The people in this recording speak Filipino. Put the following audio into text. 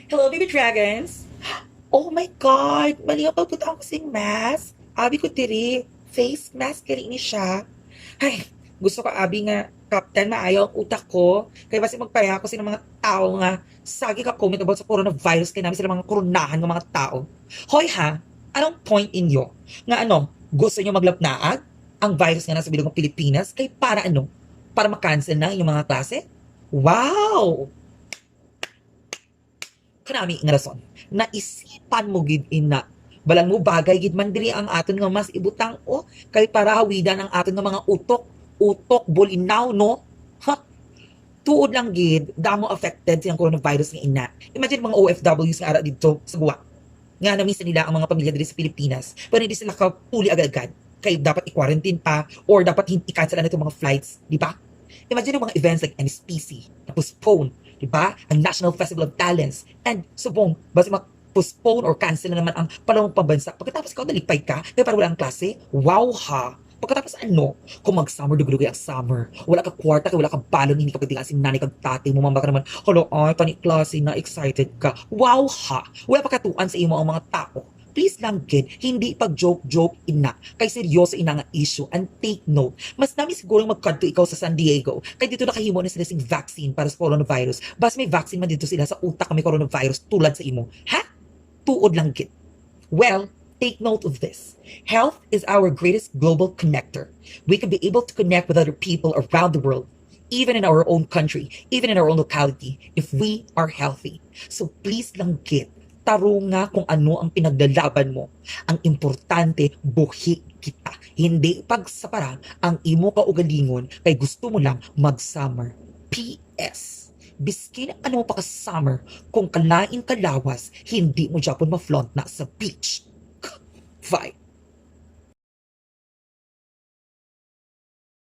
Hello, baby dragons! Oh my God! Mali ang pagpunta ko kasing mask. Abi ko diri. Face mask kari ni siya. Ay, gusto ko abi nga, Captain, maayaw ang utak ko. Kaya basi magpaya ko sa mga tao nga sagi ka comment about sa coronavirus kaya namin sila mga koronahan ng mga tao. Hoy ha, anong point inyo? Nga ano, gusto nyo maglapnaag? Ang virus nga nasa bilog ng Pilipinas kay para ano? Para makancel na yung mga klase? Wow! Kanami nga rason, naisipan mo gid ina. Balang mo bagay gid man diri ang aton nga mas ibutang o kay para hawidan ang aton nga mga utok, utok bulinaw no. Ha, tuod lang gid damo affected siyang coronavirus nga ina. Imagine mga OFWs nga ara dito sa Guwa. Nga na minsan nila ang mga pamilya diri sa Pilipinas, pero hindi sila kapuli agad-agad. Kay dapat i-quarantine pa or dapat hindi i-cancel na itong mga flights, di ba? Imagine yung mga events like NSPC na postpone, di ba? Ang National Festival of Talents and subong, basta postpone or cancel na naman ang panahong pambansa. Pagkatapos ikaw nalipay ka, kaya parang wala ang klase, wow ha! Pagkatapos ano, kung mag-summer, dugay-dugay ang summer. Wala ka kwarta, kaya wala kang balon, hindi ka pagdigaan si nanay kag tatay mo, mamba ka naman, halo ay, tani klase na excited ka. Wow ha! Wala pa katuan sa imo ang mga tao. Please lang gid, hindi pag joke-joke ina. Kay seryoso ina nga issue and take note. Mas nami siguro magkadto ikaw sa San Diego. Kay dito nakahimo na sila sing vaccine para sa coronavirus. Bas may vaccine man dito sila sa utak kami coronavirus tulad sa imo. Ha? Tuod lang gid. Well, take note of this. Health is our greatest global connector. We can be able to connect with other people around the world, even in our own country, even in our own locality, if we are healthy. So please lang gid, taro nga kung ano ang pinaglalaban mo. Ang importante, buhi kita. Hindi pagsapara ang imo kaugalingon kay gusto mo lang mag-summer. PS. Biskin ano pa ka-summer kung kalain kalawas, hindi mo Japon ma-flaunt na sa beach. Bye.